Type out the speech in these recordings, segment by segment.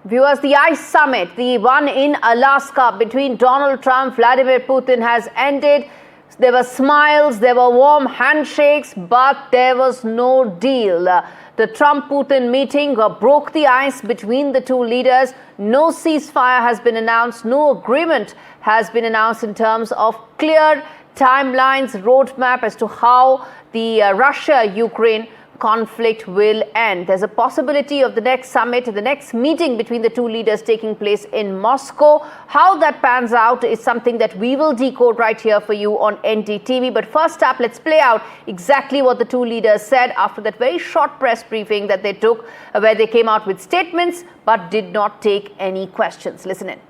Viewers, the ICE summit, the one in Alaska between Donald Trump, Vladimir Putin, has ended. There were smiles, there were warm handshakes, but there was no deal. The Trump-Putin meeting broke the ice between the two leaders. No ceasefire has been announced. No agreement has been announced in terms of clear timelines, roadmap as to how the Russia-Ukraine conflict will end. There's a possibility of the next summit, the next meeting between the two leaders taking place in Moscow. How that pans out is something that we will decode right here for you on NDTV. But first up, let's play out exactly what the two leaders said after that very short press briefing that they took, where they came out with statements but did not take any questions. Listen in.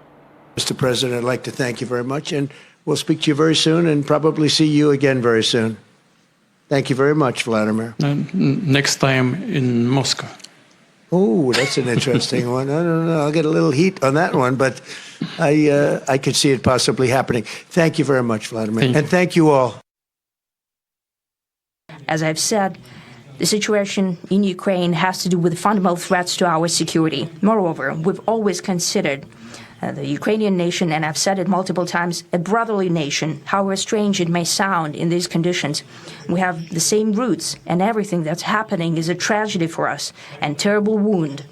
Mr. President, I'd like to thank you very much, and we'll speak to you very soon and probably see you again very soon. Thank you very much, Vladimir. Next time in Moscow. Oh, that's an interesting one. I don't know. I'll get a little heat on that one, but I could see it possibly happening. Thank you very much, Vladimir. And thank you all. As I've said, the situation in Ukraine has to do with fundamental threats to our security. Moreover, we've always considered the Ukrainian nation, and I've said it multiple times, a brotherly nation, however strange it may sound in these conditions. We have the same roots, and everything that's happening is a tragedy for us and terrible wound.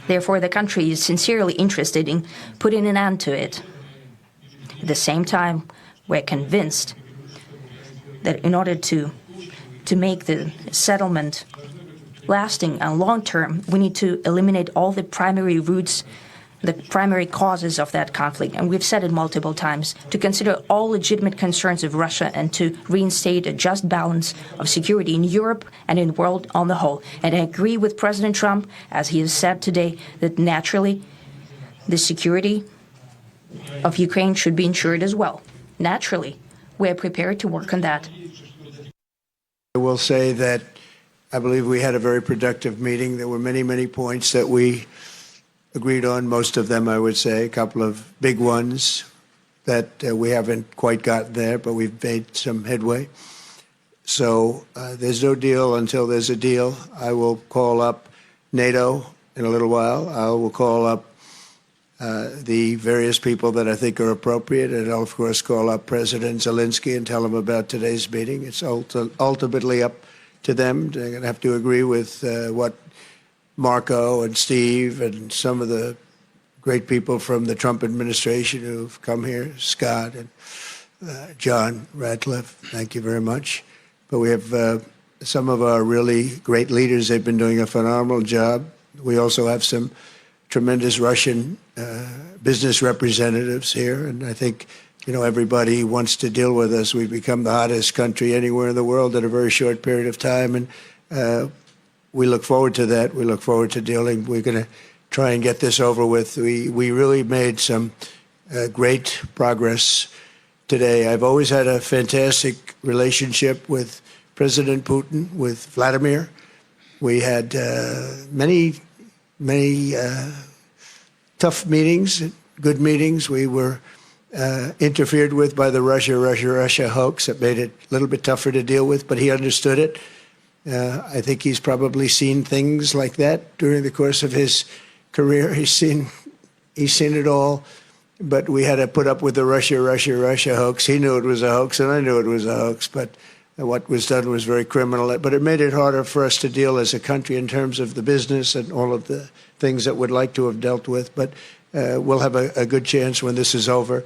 Therefore, the country is sincerely interested in putting an end to it. At the same time, we're convinced that in order to make the settlement lasting and long-term, we need to eliminate all the primary roots, the primary causes of that conflict. And we've said it multiple times, to consider all legitimate concerns of Russia and to reinstate a just balance of security in Europe and in the world on the whole. And I agree with President Trump, as he has said today, that naturally the security of Ukraine should be ensured as well. Naturally, we're prepared to work on that. I will say that I believe we had a very productive meeting. There were many, many points that we agreed on, most of them, I would say, a couple of big ones that we haven't quite gotten there, but we've made some headway. So there's no deal until there's a deal. I will call up NATO in a little while. I will call up the various people that I think are appropriate, and I'll, of course, call up President Zelensky and tell him about today's meeting. It's ultimately up to them. They're going to have to agree with what Marco and Steve and some of the great people from the Trump administration who've come here, Scott and John Radcliffe, thank you very much. But we have some of our really great leaders. They've been doing a phenomenal job. We also have some tremendous Russian business representatives here, and I think, you know, everybody wants to deal with us. We've become the hottest country anywhere in the world in a very short period of time, and we look forward to that. We look forward to dealing. We're going to try and get this over with. We really made some great progress today. I've always had a fantastic relationship with President Putin, with Vladimir. We had many tough meetings, good meetings. We were interfered with by the Russia hoax. That made it a little bit tougher to deal with, but he understood it. I think he's probably seen things like that during the course of his career. He's seen it all, but we had to put up with the Russia hoax. He knew it was a hoax, and I knew it was a hoax, but what was done was very criminal. But it made it harder for us to deal as a country in terms of the business and all of the things that we'd like to have dealt with. But we'll have a good chance when this is over.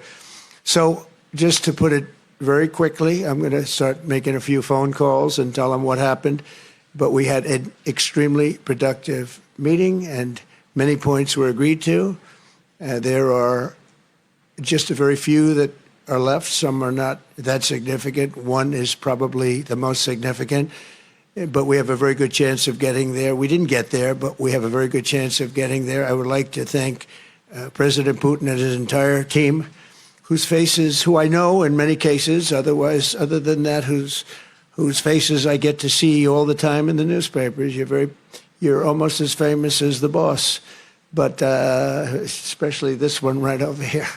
So just to put it very quickly, I'm going to start making a few phone calls and tell them what happened. But we had an extremely productive meeting, and many points were agreed to. There are just a very few that are left. Some are not that significant. One is probably the most significant, but we have a very good chance of getting there. We didn't get there, but we have a very good chance of getting there. I would like to thank President Putin and his entire team, whose faces, who I know in many cases, other than that, whose faces I get to see all the time in the newspapers. You're almost as famous as the boss, but especially this one right over here.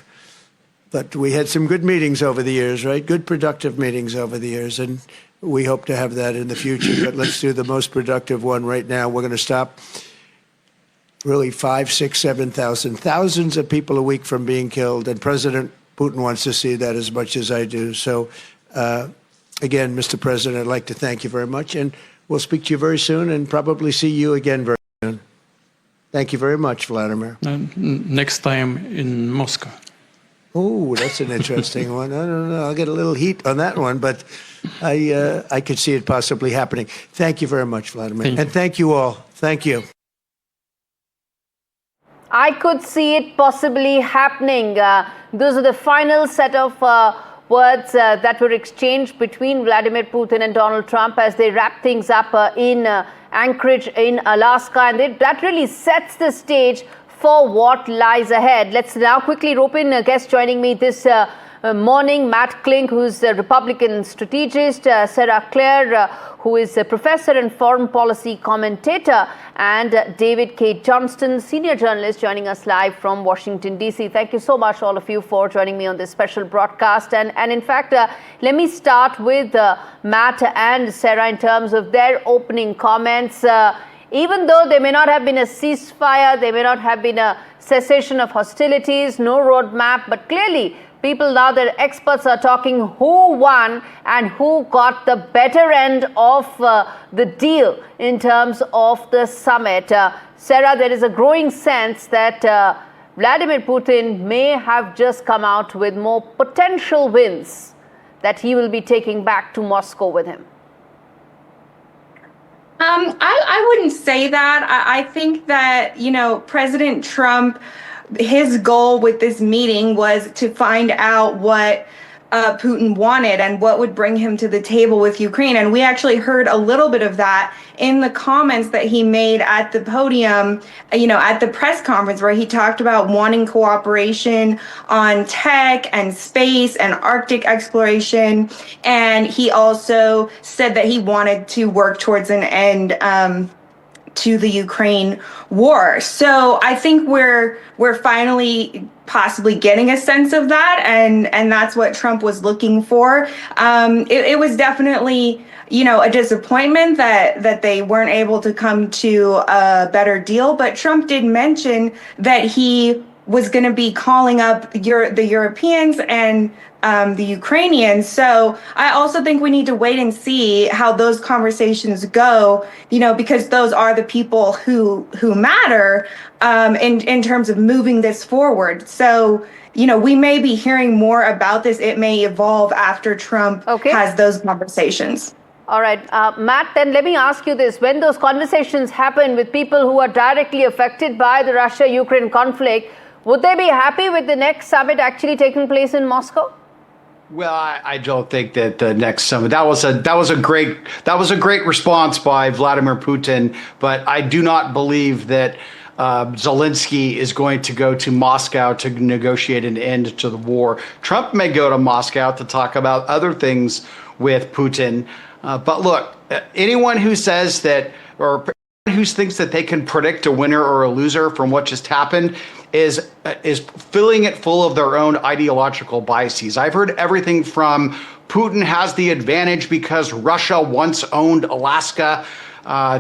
But we had some good meetings over the years, right? Good, productive meetings over the years, and we hope to have that in the future. But let's do the most productive one right now. We're going to stop really 5, 6, 7,000, thousands of people a week from being killed. And President Putin wants to see that as much as I do. So, again, Mr. President, I'd like to thank you very much. And we'll speak to you very soon and probably see you again very soon. Thank you very much, Vladimir. Next time in Moscow. Oh, that's an interesting one. I don't know. I'll get a little heat on that one, but I could see it possibly happening. Thank you very much, Vladimir. And thank you all. Thank you. I could see it possibly happening. Those are the final set of words that were exchanged between Vladimir Putin and Donald Trump as they wrap things up in Anchorage in Alaska. And that really sets the stage for what lies ahead. Let's now quickly rope in a guest joining me this morning, Matt Klink, who's a Republican strategist, Sarah Clare, who is a professor and foreign policy commentator, and David K. Johnston, senior journalist, joining us live from Washington, D.C. Thank you so much, all of you, for joining me on this special broadcast. And in fact, let me start with Matt and Sarah in terms of their opening comments. Even though there may not have been a ceasefire, there may not have been a cessation of hostilities, no roadmap, but clearly people now, the experts are talking who won and who got the better end of the deal in terms of the summit. Sarah, there is a growing sense that Vladimir Putin may have just come out with more potential wins that he will be taking back to Moscow with him. I wouldn't say that. I think that, President Trump, his goal with this meeting was to find out what Putin wanted and what would bring him to the table with Ukraine. And we actually heard a little bit of that in the comments that he made at the podium, at the press conference, where he talked about wanting cooperation on tech and space and Arctic exploration. And he also said that he wanted to work towards an end to the Ukraine war. So I think we're finally possibly getting a sense of that, and that's what Trump was looking for. It was definitely, a disappointment that they weren't able to come to a better deal. But Trump did mention that he was going to be calling up the Europeans and the Ukrainians. So I also think we need to wait and see how those conversations go, because those are the people who matter in terms of moving this forward. So, we may be hearing more about this. It may evolve after Trump has those conversations. All right, Matt, then let me ask you this. When those conversations happen with people who are directly affected by the Russia-Ukraine conflict, would they be happy with the next summit actually taking place in Moscow? Well, I don't think that the next summit, that was a great response by Vladimir Putin, but I do not believe that Zelensky is going to go to Moscow to negotiate an end to the war. Trump may go to Moscow to talk about other things with Putin, but look, anyone who says that, or who thinks that they can predict a winner or a loser from what just happened is filling it full of their own ideological biases. I've heard everything from Putin has the advantage because Russia once owned Alaska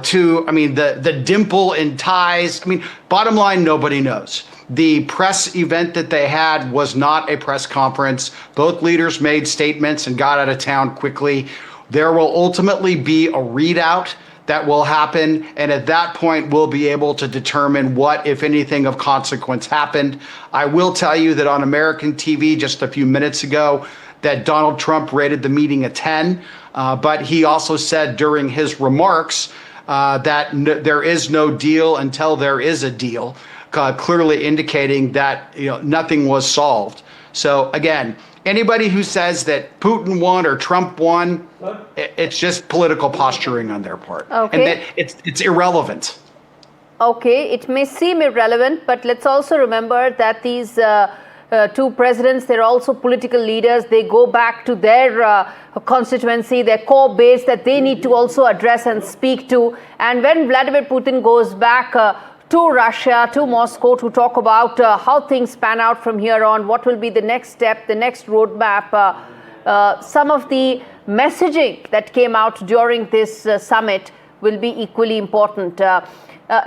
to, the dimple in ties. Bottom line, nobody knows. The press event that they had was not a press conference. Both leaders made statements and got out of town quickly. There will ultimately be a readout that will happen, and at that point we'll be able to determine what, if anything, of consequence happened. I will tell you that on American TV just a few minutes ago that Donald Trump rated the meeting a 10, but he also said during his remarks that there is no deal until there is a deal, clearly indicating that nothing was solved. So again, anybody who says that Putin won or Trump won, it's just political posturing on their part. And that it's irrelevant. Okay, it may seem irrelevant, but let's also remember that these two presidents, they're also political leaders. They go back to their constituency, their core base that they need to also address and speak to. And when Vladimir Putin goes back to Russia, to Moscow, to talk about how things pan out from here on, what will be the next step, the next roadmap, some of the messaging that came out during this summit will be equally important.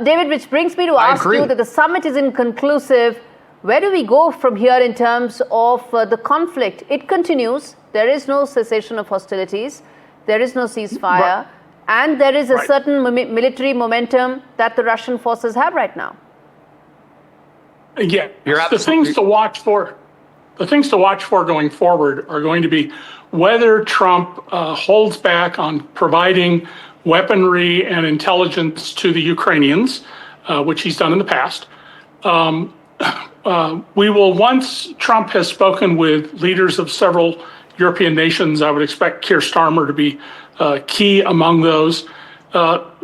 David, which brings me to I ask agree. you that the summit is inconclusive. Where do we go from here in terms of the conflict? It continues. There is no cessation of hostilities. There is no ceasefire. And there is a certain military momentum that the Russian forces have right now. Yeah, You're the things to watch for. The things to watch for going forward are going to be whether Trump holds back on providing weaponry and intelligence to the Ukrainians, which he's done in the past. We will, once Trump has spoken with leaders of several European nations, I would expect Keir Starmer to be key among those,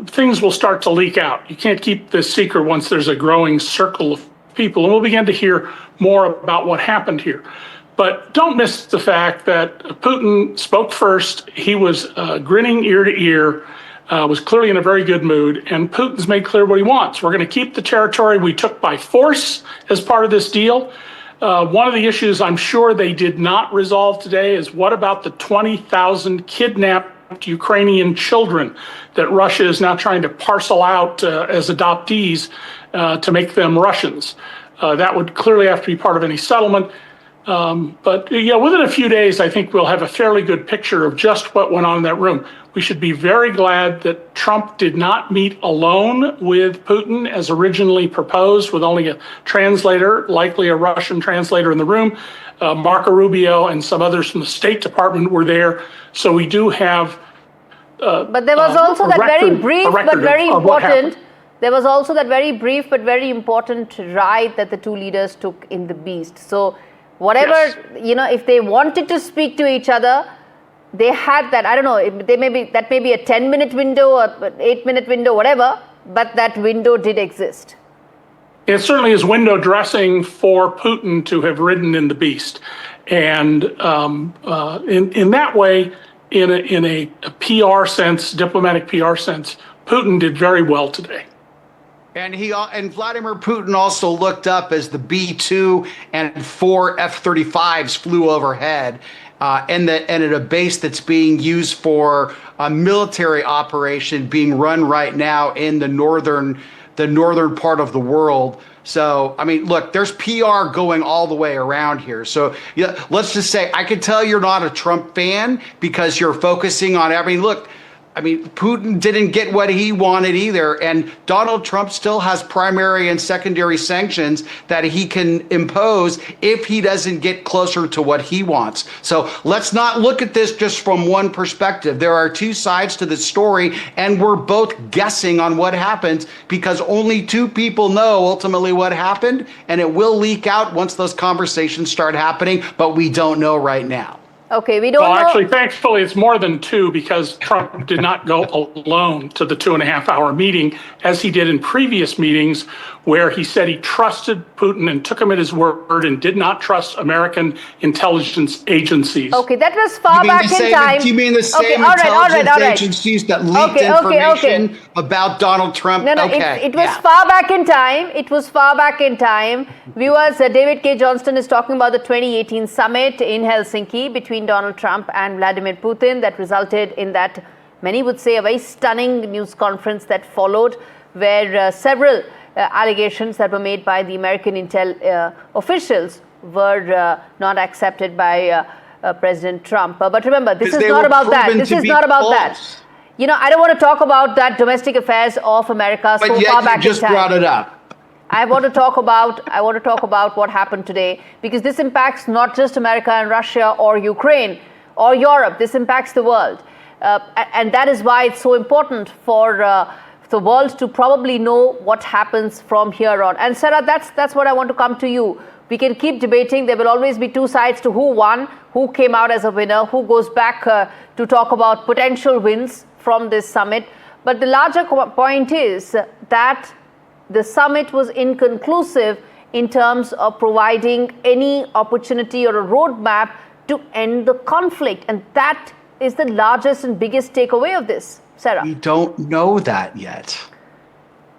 things will start to leak out. You can't keep this secret once there's a growing circle of people, and we'll begin to hear more about what happened here. But don't miss the fact that Putin spoke first. He was grinning ear to ear, was clearly in a very good mood, and Putin's made clear what he wants. We're going to keep the territory we took by force as part of this deal. One of the issues I'm sure they did not resolve today is what about the 20,000 kidnapped Ukrainian children that Russia is now trying to parcel out as adoptees to make them Russians. That would clearly have to be part of any settlement. But yeah, within a few days, I think we'll have a fairly good picture of just what went on in that room. We should be very glad that Trump did not meet alone with Putin as originally proposed, with only a translator, likely a Russian translator in the room. Marco Rubio and some others from the State Department were there. So we do have but there was also that very brief but very important. There was also that very brief but very important ride that the two leaders took in the Beast. So whatever, if they wanted to speak to each other, they had that. I don't know, that may be a 10-minute window or 8-minute window, whatever, but that window did exist. It certainly is window dressing for Putin to have ridden in the Beast. And in that way, in a PR sense, diplomatic PR sense, Putin did very well today. And Vladimir Putin also looked up as the B-2 and 4 F-35s flew overhead, and at a base that's being used for a military operation being run right now in the northern part of the world. So, I mean, look, there's PR going all the way around here. So let's just say, I can tell you're not a Trump fan because you're focusing on look, I mean, Putin didn't get what he wanted either, and Donald Trump still has primary and secondary sanctions that he can impose if he doesn't get closer to what he wants. So let's not look at this just from one perspective. There are two sides to the story, and we're both guessing on what happens because only two people know ultimately what happened, and it will leak out once those conversations start happening, but we don't know right now. Okay, we don't know. Actually, thankfully, it's more than two because Trump did not go alone to the 2.5-hour meeting as he did in previous meetings where he said he trusted Putin and took him at his word and did not trust American intelligence agencies. Okay, that was far back in time. Do you mean the same intelligence agencies that leaked information about Donald Trump? No, it was far back in time. It was far back in time. Viewers, David K. Johnston is talking about the 2018 summit in Helsinki between Donald Trump and Vladimir Putin that resulted in that, many would say, a very stunning news conference that followed where several allegations that were made by the American intel officials were not accepted by President Trump. But remember, this is not about that. This is not about that. You know, I don't want to talk about that domestic affairs of America so far back in time. But you just brought it up. I want to talk about what happened today because this impacts not just America and Russia or Ukraine or Europe. This impacts the world. And that is why it's so important for the world to probably know what happens from here on. And Sarah, that's what I want to come to you. We can keep debating. There will always be two sides to who won, who came out as a winner, who goes back to talk about potential wins from this summit. But the larger point is that the summit was inconclusive in terms of providing any opportunity or a roadmap to end the conflict. And that is the largest and biggest takeaway of this. Sarah? We don't know that yet.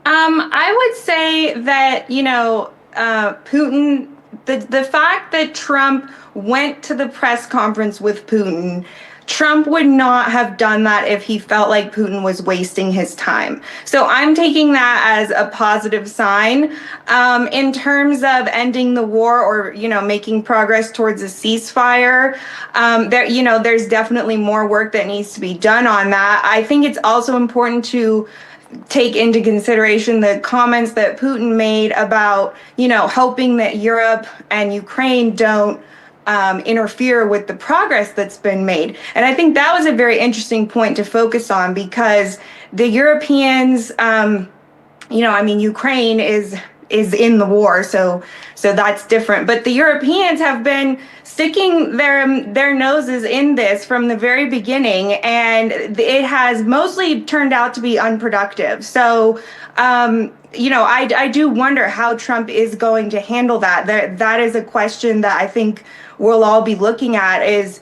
I would say that, Putin, the fact that Trump went to the press conference with Putin Trump would not have done that if he felt like Putin was wasting his time. So I'm taking that as a positive sign. In terms of ending the war or, making progress towards a ceasefire, there's definitely more work that needs to be done on that. I think it's also important to take into consideration the comments that Putin made about, hoping that Europe and Ukraine don't interfere with the progress that's been made. And I think that was a very interesting point to focus on, because the Europeans, Ukraine is in the war, so that's different. But the Europeans have been sticking their noses in this from the very beginning, and it has mostly turned out to be unproductive. So, I do wonder how Trump is going to handle that. That is a question that I think we'll all be looking at is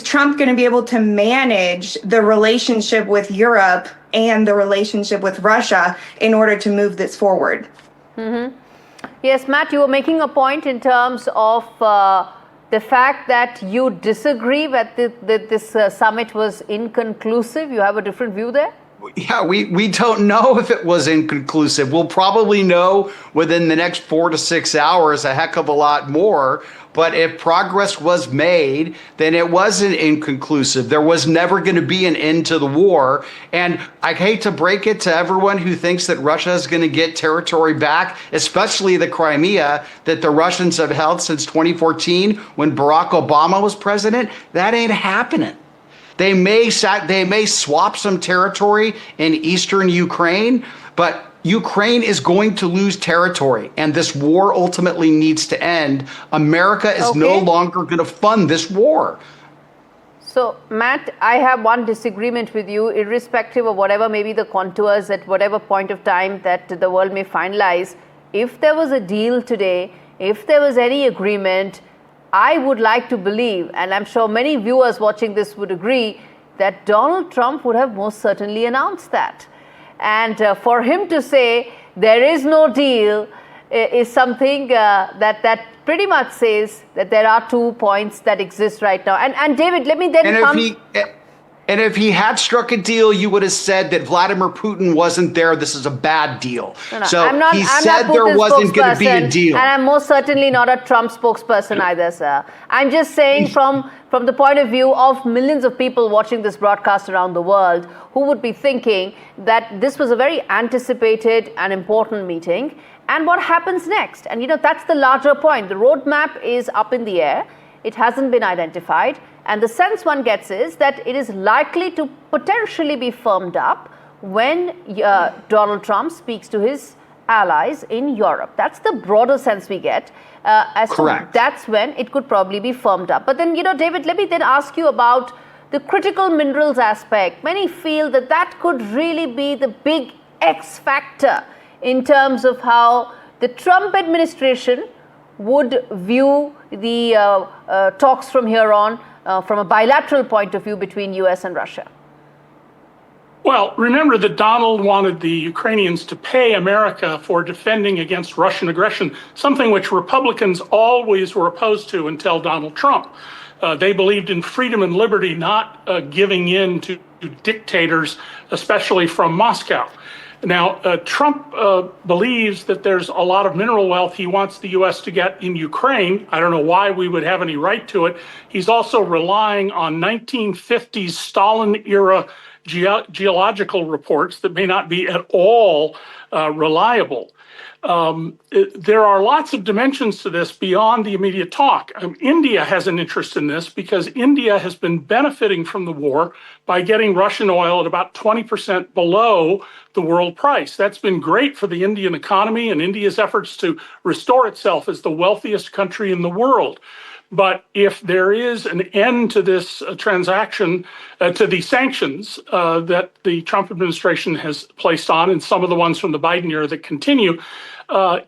Trump going to be able to manage the relationship with Europe and the relationship with Russia in order to move this forward? Mm-hmm. Yes, Matt, you were making a point in terms of the fact that you disagree that this summit was inconclusive. You have a different view there? Yeah, we don't know if it was inconclusive. We'll probably know within the next 4 to 6 hours a heck of a lot more. But if progress was made, then it wasn't inconclusive. There was never going to be an end to the war. And I hate to break it to everyone who thinks that Russia is going to get territory back, especially the Crimea that the Russians have held since 2014 when Barack Obama was president. That ain't happening. They may swap some territory in eastern Ukraine, but Ukraine is going to lose territory, and this war ultimately needs to end. America is no longer going to fund this war. So, Matt, I have one disagreement with you, irrespective of whatever may be the contours at whatever point of time that the world may finalize. If there was a deal today, if there was any agreement, I would like to believe, and I'm sure many viewers watching this would agree, that Donald Trump would have most certainly announced that. And for him to say there is no deal is something that pretty much says that there are 2 points that exist right now. And David, let me then And if he had struck a deal, you would have said that Vladimir Putin wasn't there. This is a bad deal. No, so I'm not there wasn't going to be a deal. And I'm most certainly not a Trump spokesperson either, sir. I'm just saying from the point of view of millions of people watching this broadcast around the world who would be thinking that this was a very anticipated and important meeting. And what happens next? And, that's the larger point. The roadmap is up in the air. It hasn't been identified. And the sense one gets is that it is likely to potentially be firmed up when Donald Trump speaks to his allies in Europe. That's the broader sense we get. Correct. That's when it could probably be firmed up. But then, David, let me then ask you about the critical minerals aspect. Many feel that could really be the big X factor in terms of how the Trump administration would view the talks from here on from a bilateral point of view between US and Russia. Well, remember that Donald wanted the Ukrainians to pay America for defending against Russian aggression, something which Republicans always were opposed to until Donald Trump. They believed in freedom and liberty, not giving in to dictators, especially from Moscow. Now, Trump believes that there's a lot of mineral wealth he wants the U.S. to get in Ukraine. I don't know why we would have any right to it. He's also relying on 1950s Stalin-era geological reports that may not be at all reliable. There are lots of dimensions to this beyond the immediate talk. India has an interest in this because India has been benefiting from the war by getting Russian oil at about 20% below the world price. That's been great for the Indian economy and India's efforts to restore itself as the wealthiest country in the world. But if there is an end to this transaction, to the sanctions that the Trump administration has placed on, and some of the ones from the Biden era that continue,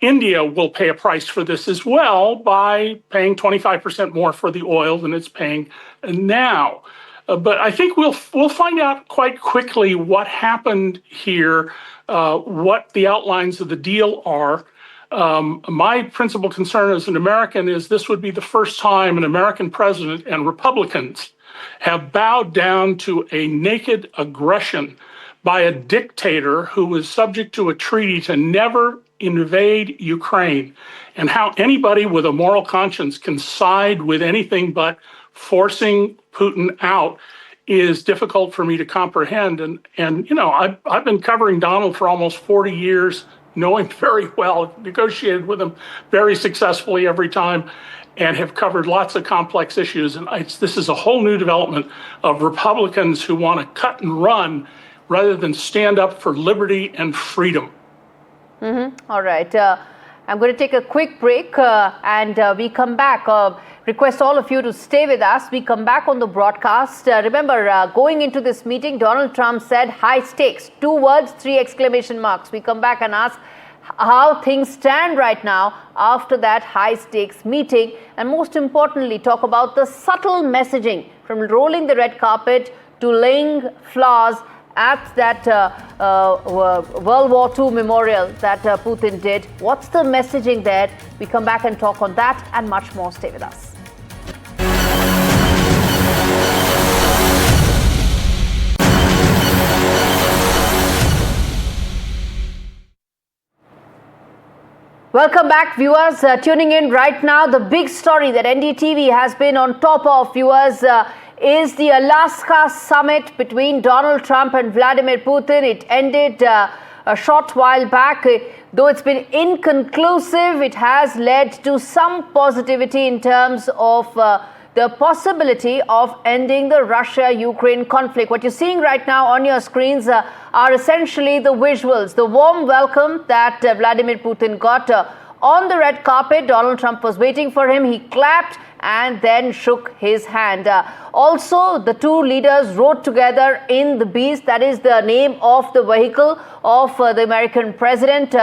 India will pay a price for this as well by paying 25% more for the oil than it's paying now. But I think we'll find out quite quickly what happened here, what the outlines of the deal are. My principal concern as an American is this would be the first time an American president and Republicans have bowed down to a naked aggression by a dictator who was subject to a treaty to never invade Ukraine, and how anybody with a moral conscience can side with anything but forcing Putin out is difficult for me to comprehend. And you know, I've been covering Donald for almost 40 years, knowing very well, negotiated with him very successfully every time, and have covered lots of complex issues. And this is a whole new development of Republicans who want to cut and run rather than stand up for liberty and freedom. All right. I'm going to take a quick break and we come back. Request all of you to stay with us. We come back on the broadcast. Remember, going into this meeting, Donald Trump said high stakes. 2 words, 3 exclamation marks. We come back and ask how things stand right now after that high stakes meeting. And most importantly, talk about the subtle messaging from rolling the red carpet to laying flowers at that World War II memorial that Putin did. What's the messaging there? We come back and talk on that and much more. Stay with us. Welcome back, viewers. Tuning in right now, the big story that NDTV has been on top of, viewers, is the Alaska summit between Donald Trump and Vladimir Putin. It ended a short while back. Though it's been inconclusive, it has led to some positivity in terms of the possibility of ending the Russia-Ukraine conflict. What you're seeing right now on your screens are essentially the visuals, the warm welcome that Vladimir Putin got on the red carpet. Donald Trump was waiting for him. He clapped and then shook his hand. Also, the two leaders rode together in the Beast. That is the name of the vehicle of the American president.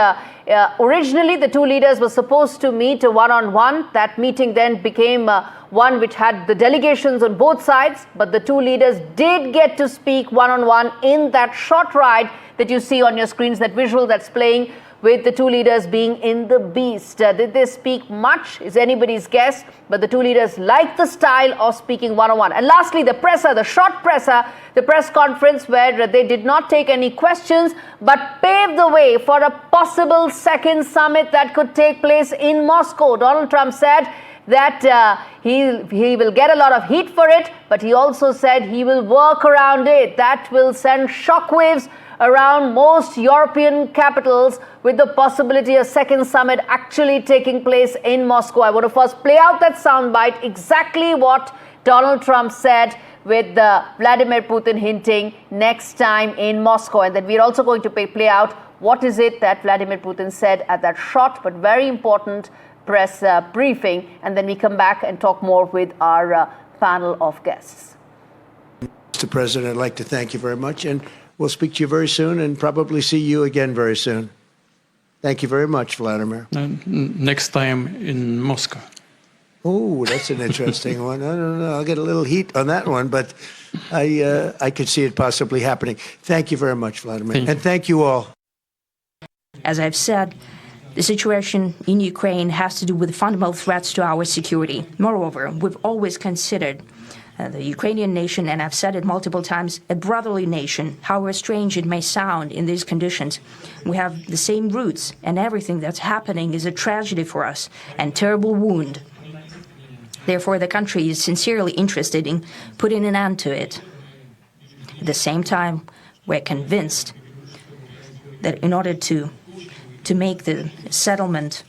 Originally, the two leaders were supposed to meet one-on-one. That meeting then became one which had the delegations on both sides, but the two leaders did get to speak one-on-one in that short ride that you see on your screens, that visual that's playing with the two leaders being in the Beast. Did they speak much? Is anybody's guess, but the two leaders like the style of speaking one-on-one. And lastly, the presser, the short presser, the press conference where they did not take any questions, but paved the way for a possible second summit that could take place in Moscow. Donald Trump said that he will get a lot of heat for it, but he also said he will work around it. That will send shockwaves around most European capitals, with the possibility of a second summit actually taking place in Moscow. I want to first play out that soundbite, exactly what Donald Trump said, with Vladimir Putin hinting next time in Moscow. And then we're also going to play out what is it that Vladimir Putin said at that short but very important press briefing. And then we come back and talk more with our panel of guests. Mr. President, I'd like to thank you very much, and we'll speak to you very soon and probably see you again very soon. Thank you very much, Vladimir. Next time in Moscow. Oh, that's an interesting one. I don't know. I'll get a little heat on that one, but I could see it possibly happening. Thank you very much, Vladimir. And thank you all. As I've said, the situation in Ukraine has to do with fundamental threats to our security. Moreover, we've always considered the Ukrainian nation, and I've said it multiple times, a brotherly nation, however strange it may sound in these conditions. We have the same roots, and everything that's happening is a tragedy for us and terrible wound. Therefore, the country is sincerely interested in putting an end to it. At the same time, we're convinced that in order to make the settlement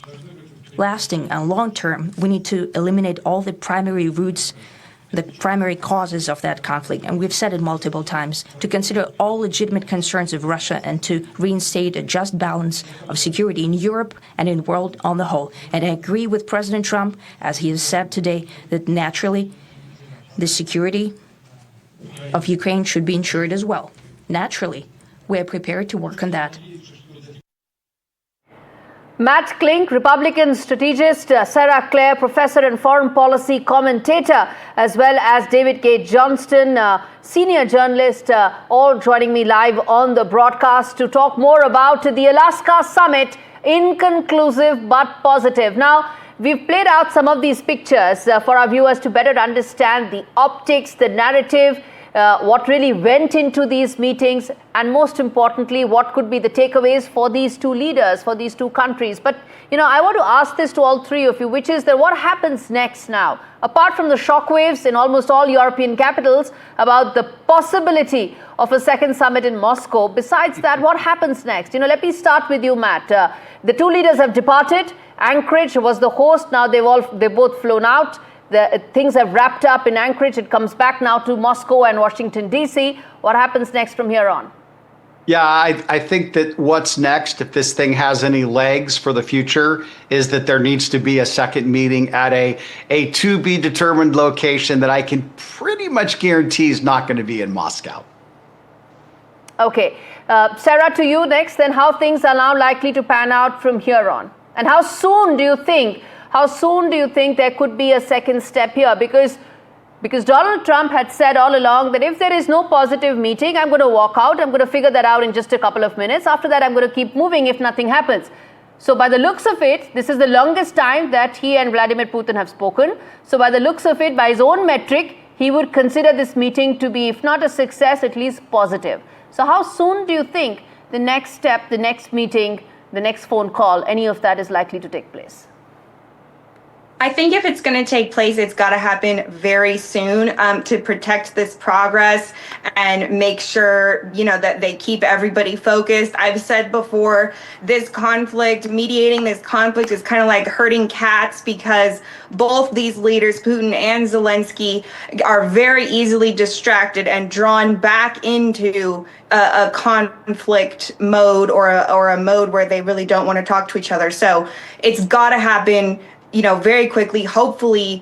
lasting and long-term, we need to eliminate all the primary roots, the primary causes of that conflict. And we've said it multiple times, to consider all legitimate concerns of Russia and to reinstate a just balance of security in Europe and in the world on the whole. And I agree with President Trump, as he has said today, that naturally the security of Ukraine should be ensured as well. Naturally, we're prepared to work on that. Matt Klink, Republican strategist, Sarah Clare, professor and foreign policy commentator, as well as David K. Johnston, senior journalist, all joining me live on the broadcast to talk more about the Alaska summit inconclusive but positive. Now, we've played out some of these pictures for our viewers to better understand the optics, the narrative, what really went into these meetings, and most importantly, what could be the takeaways for these two leaders, for these two countries. But, I want to ask this to all three of you, which is that what happens next now? Apart from the shockwaves in almost all European capitals about the possibility of a second summit in Moscow, besides that, what happens next? Let me start with you, Matt. The two leaders have departed. Anchorage was the host. Now they've both flown out. Things have wrapped up in Anchorage. It comes back now to Moscow and Washington, D.C. What happens next from here on? Yeah, I think that what's next, if this thing has any legs for the future, is that there needs to be a second meeting at a to be determined location that I can pretty much guarantee is not going to be in Moscow. Okay. Sarah, to you next, then how things are now likely to pan out from here on? And how soon do you think there could be a second step here? Because Donald Trump had said all along that if there is no positive meeting, I'm going to walk out. I'm going to figure that out in just a couple of minutes. After that, I'm going to keep moving if nothing happens. So by the looks of it, this is the longest time that he and Vladimir Putin have spoken. So by the looks of it, by his own metric, he would consider this meeting to be, if not a success, at least positive. So how soon do you think the next step, the next meeting, the next phone call, any of that is likely to take place? I think if it's going to take place, it's got to happen very soon to protect this progress and make sure, that they keep everybody focused. I've said before, mediating this conflict is kind of like herding cats because both these leaders, Putin and Zelensky, are very easily distracted and drawn back into a conflict mode or a mode where they really don't want to talk to each other. So it's got to happen very quickly, hopefully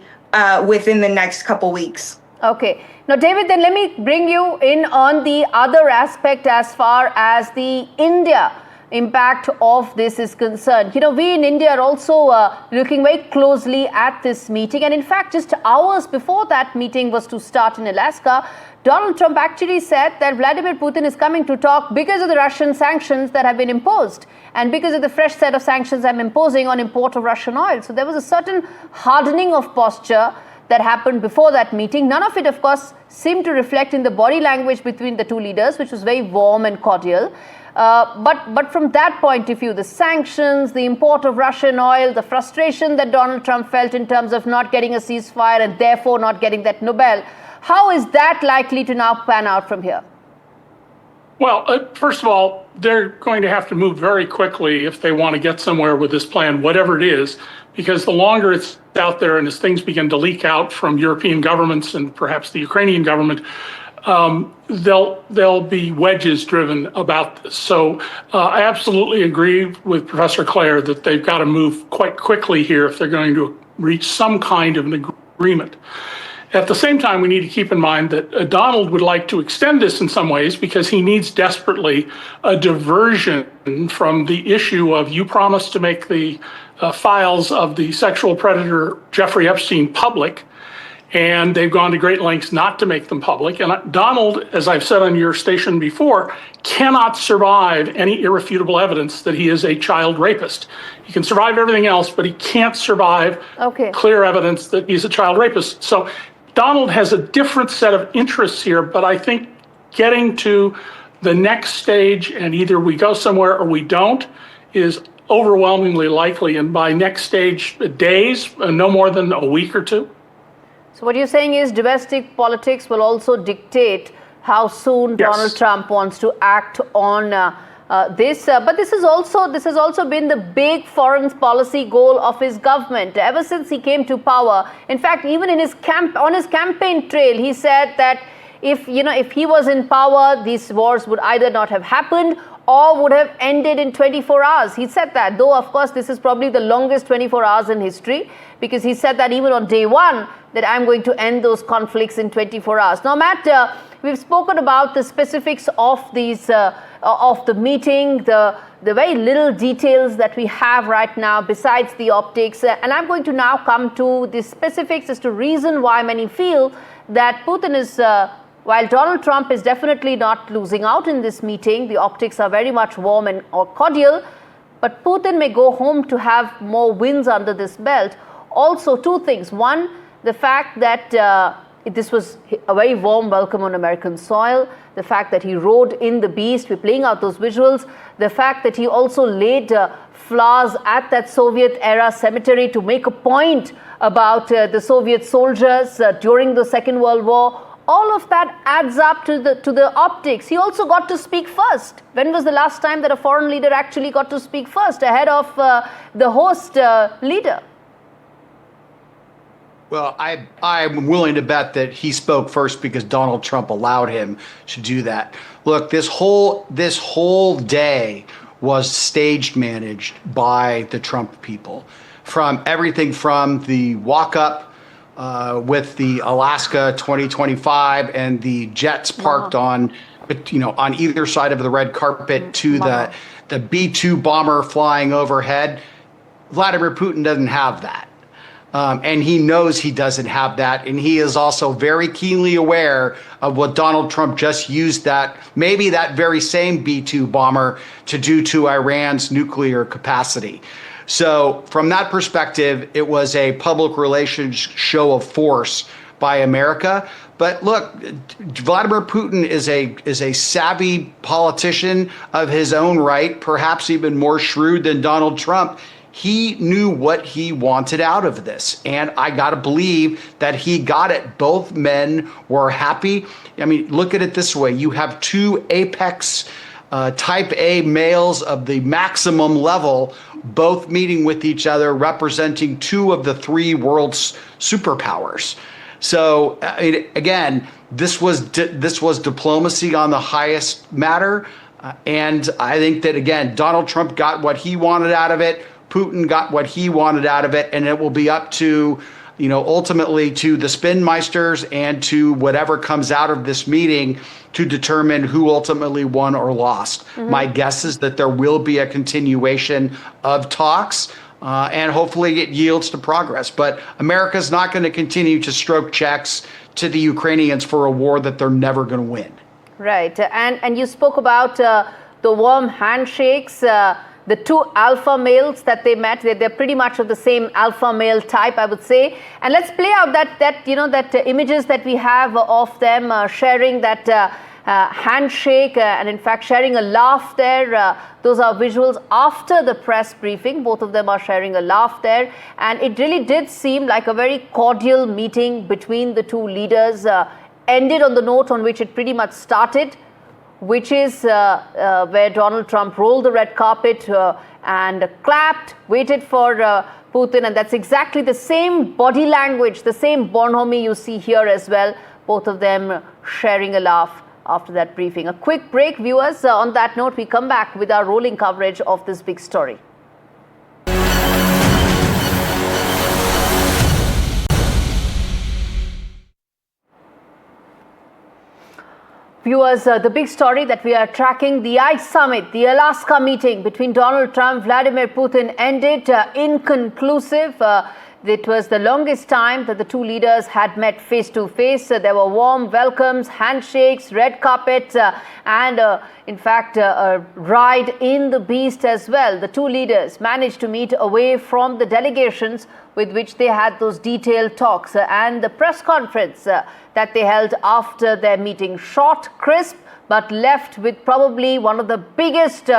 within the next couple weeks. Okay. Now, David, then let me bring you in on the other aspect as far as the India impact of this is concerned. We in India are also looking very closely at this meeting. And in fact, just hours before that meeting was to start in Alaska, Donald Trump actually said that Vladimir Putin is coming to talk because of the Russian sanctions that have been imposed and because of the fresh set of sanctions I'm imposing on import of Russian oil. So there was a certain hardening of posture that happened before that meeting. None of it, of course, seemed to reflect in the body language between the two leaders, which was very warm and cordial. But from that point of view, the sanctions, the import of Russian oil, the frustration that Donald Trump felt in terms of not getting a ceasefire and therefore not getting that Nobel, how is that likely to now pan out from here? Well, first of all, they're going to have to move very quickly if they want to get somewhere with this plan, whatever it is, because the longer it's out there and as things begin to leak out from European governments and perhaps the Ukrainian government, there'll be wedges driven about this. So I absolutely agree with Professor Clare that they've got to move quite quickly here if they're going to reach some kind of an agreement. At the same time, we need to keep in mind that Donald would like to extend this in some ways because he needs desperately a diversion from the issue of you promised to make the files of the sexual predator Jeffrey Epstein public, and they've gone to great lengths not to make them public. And Donald, as I've said on your station before, cannot survive any irrefutable evidence that he is a child rapist. He can survive everything else, but he can't survive clear evidence that he's a child rapist. So Donald has a different set of interests here, but I think getting to the next stage and either we go somewhere or we don't is overwhelmingly likely. And by next stage, days, no more than a week or two. So what you're saying is domestic politics will also dictate how soon Donald Trump wants to act on this. But this has also been the big foreign policy goal of his government ever since he came to power. In fact, even in his on his campaign trail, he said that if he was in power, these wars would either not have happened or would have ended in 24 hours. He said that, though, of course, this is probably the longest 24 hours in history, because he said that even on day one, that I'm going to end those conflicts in 24 hours. Now, Matt, we've spoken about the specifics of these, of the meeting, the very little details that we have right now besides the optics. And I'm going to now come to the specifics as to reason why many feel that Putin is, while Donald Trump is definitely not losing out in this meeting, the optics are very much warm and cordial. But Putin may go home to have more wins under this belt. Also, two things. One, the fact that this was a very warm welcome on American soil. The fact that he rode in the beast. We're playing out those visuals. The fact that he also laid flowers at that Soviet-era cemetery to make a point about the Soviet soldiers during the Second World War. All of that adds up to the optics. He also got to speak first. When was the last time that a foreign leader actually got to speak first ahead of the host leader? Well, I'm willing to bet that he spoke first because Donald Trump allowed him to do that. Look, this whole day was stage managed by the Trump people. From everything from the walk up with the Alaska 2025 and the jets parked on either side of the red carpet to the B-2 bomber flying overhead. Vladimir Putin doesn't have that. And he knows he doesn't have that. And he is also very keenly aware of what Donald Trump just used maybe that very same B-2 bomber to do to Iran's nuclear capacity. So from that perspective, it was a public relations show of force by America. But look, Vladimir Putin is a savvy politician of his own right, perhaps even more shrewd than Donald Trump. He knew what he wanted out of this. And I got to believe that he got it. Both men were happy. I mean, look at it this way. You have two apex type A males of the maximum level, both meeting with each other, representing two of the three world's superpowers. So again, this was diplomacy on the highest matter. And I think that, again, Donald Trump got what he wanted out of it. Putin got what he wanted out of it, and it will be up to, ultimately to the spinmeisters and to whatever comes out of this meeting to determine who ultimately won or lost. Mm-hmm. My guess is that there will be a continuation of talks, and hopefully it yields to progress. But America's not going to continue to stroke checks to the Ukrainians for a war that they're never going to win. Right, and you spoke about the warm handshakes. The two alpha males that they met, they're pretty much of the same alpha male type, I would say. And let's play out that images that we have of them sharing that handshake and in fact sharing a laugh there. Those are visuals after the press briefing. Both of them are sharing a laugh there. And it really did seem like a very cordial meeting between the two leaders. Ended on the note on which it pretty much started, which is where Donald Trump rolled the red carpet and clapped, waited for Putin. And that's exactly the same body language, the same bonhomie you see here as well. Both of them sharing a laugh after that briefing. A quick break, viewers. On that note, we come back with our rolling coverage of this big story. Viewers, the big story that we are tracking, the ICE summit, the Alaska meeting between Donald Trump, Vladimir Putin ended inconclusive. It was the longest time that the two leaders had met face to face. There were warm welcomes, handshakes, red carpet, and in fact, a ride in the beast as well. The two leaders managed to meet away from the delegations with which they had those detailed talks, and the press conference that they held after their meeting. Short, crisp, but left with probably one of the biggest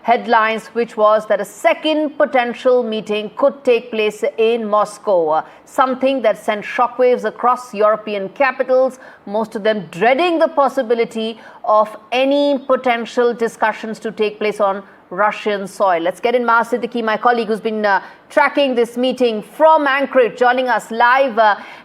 headlines, which was that a second potential meeting could take place in Moscow. Something that sent shockwaves across European capitals, most of them dreading the possibility of any potential discussions to take place on Russian soil. Let's get in Maha Siddiqui, my colleague who's been tracking this meeting from Anchorage, joining us live.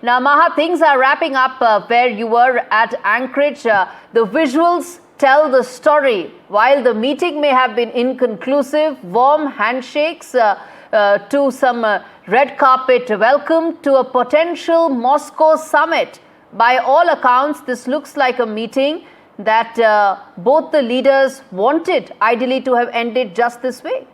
Now, Maha, things are wrapping up where you were at Anchorage. The visuals tell the story. While the meeting may have been inconclusive, warm handshakes to some red carpet welcome to a potential Moscow summit. By all accounts, this looks like a meeting that both the leaders wanted ideally to have ended just this way.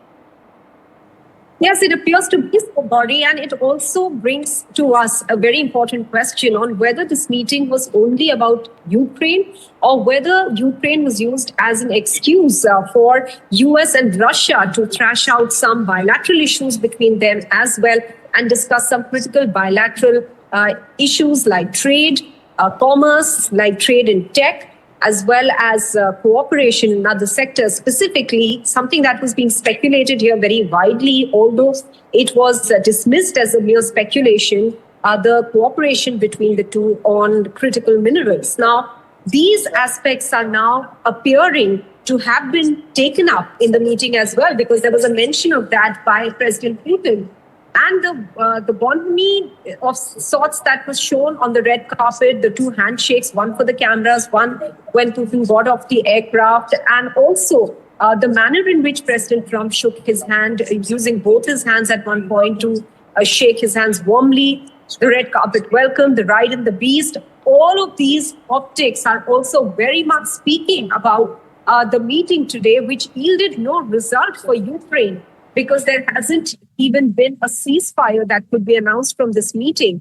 Yes, it appears to be so, Gauri, and it also brings to us a very important question on whether this meeting was only about Ukraine or whether Ukraine was used as an excuse for US and Russia to thrash out some bilateral issues between them as well and discuss some critical bilateral issues like trade, commerce, like trade in tech, as well as cooperation in other sectors. Specifically, something that was being speculated here very widely, although it was dismissed as a mere speculation, the cooperation between the two on critical minerals. Now, these aspects are now appearing to have been taken up in the meeting as well, because there was a mention of that by President Putin. And the bonhomie of sorts that was shown on the red carpet, the two handshakes, one for the cameras, one when Putin got off the aircraft, and also the manner in which President Trump shook his hand, using both his hands at one point to shake his hands warmly, the red carpet welcome, the ride in the beast. All of these optics are also very much speaking about the meeting today, which yielded no result for Ukraine, because there hasn't even been a ceasefire that could be announced from this meeting.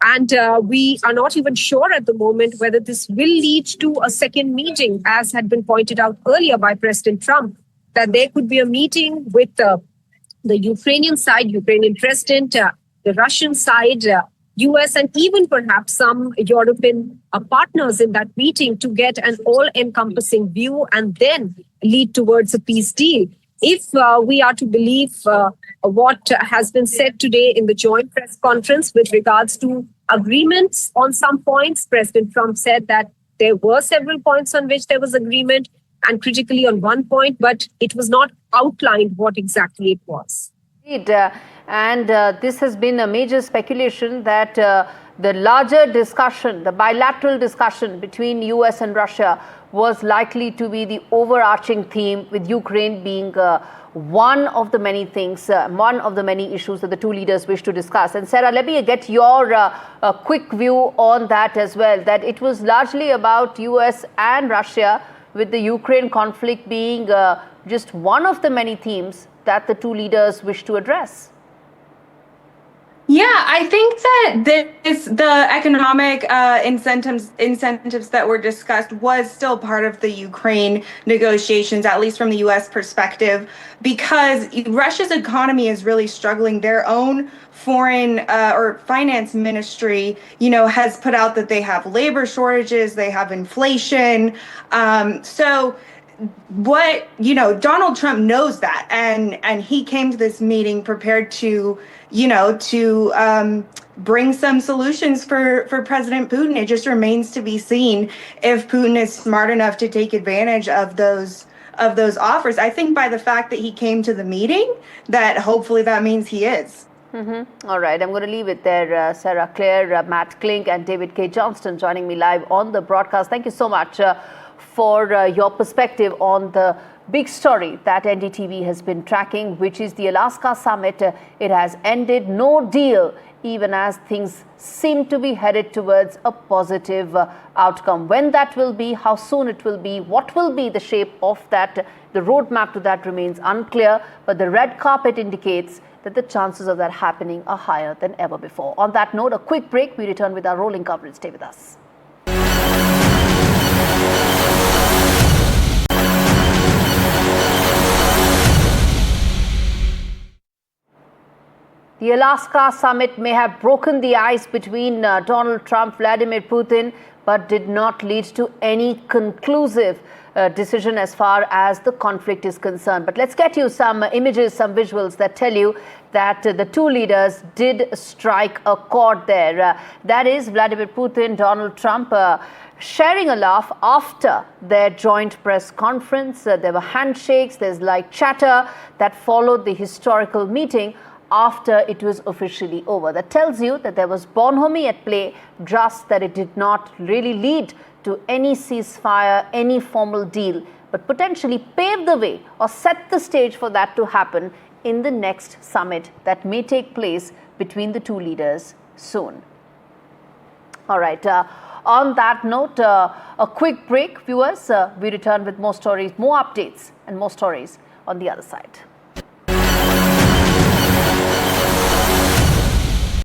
And we are not even sure at the moment whether this will lead to a second meeting, as had been pointed out earlier by President Trump, that there could be a meeting with the Ukrainian side, Ukrainian president, the Russian side, US, and even perhaps some European partners in that meeting to get an all-encompassing view and then lead towards a peace deal. If we are to believe what has been said today in the joint press conference with regards to agreements on some points, President Trump said that there were several points on which there was agreement, and critically on one point, but it was not outlined what exactly it was. Indeed, this has been a major speculation that the larger discussion, the bilateral discussion between US and Russia was likely to be the overarching theme, with Ukraine being one of the many things, one of the many issues that the two leaders wish to discuss. And Sarah, let me get your quick view on that as well, that it was largely about US and Russia, with the Ukraine conflict being just one of the many themes that the two leaders wish to address. Yeah, I think that the economic incentives that were discussed was still part of the Ukraine negotiations, at least from the U.S. perspective, because Russia's economy is really struggling. Their own foreign or finance ministry, has put out that they have labor shortages, they have inflation. So what, Donald Trump knows that, and he came to this meeting prepared to bring some solutions for President Putin. It just remains to be seen if Putin is smart enough to take advantage of those offers. I think by the fact that he came to the meeting, that hopefully that means he is. Mm-hmm. All right, I'm going to leave it there. Sarah Claire, Matt Klink, and David K. Johnston joining me live on the broadcast. Thank you so much for your perspective on the big story that NDTV has been tracking, which is the Alaska summit. It has ended, no deal, even as things seem to be headed towards a positive outcome. When that will be, how soon it will be, what will be the shape of that, the roadmap to that remains unclear, but the red carpet indicates that the chances of that happening are higher than ever before. On that note, a quick break. We return with our rolling coverage. Stay with us. The Alaska summit may have broken the ice between Donald Trump, Vladimir Putin, but did not lead to any conclusive decision as far as the conflict is concerned. But let's get you some images, some visuals that tell you that the two leaders did strike a chord there. That is Vladimir Putin, Donald Trump, sharing a laugh after their joint press conference. There were handshakes, there's light chatter that followed the historical meeting after it was officially over. That tells you that there was bonhomie at play, just that it did not really lead to any ceasefire, any formal deal, but potentially pave the way or set the stage for that to happen in the next summit that may take place between the two leaders soon. All right, on that note, a quick break, viewers. We return with more stories, more updates, and more stories on the other side.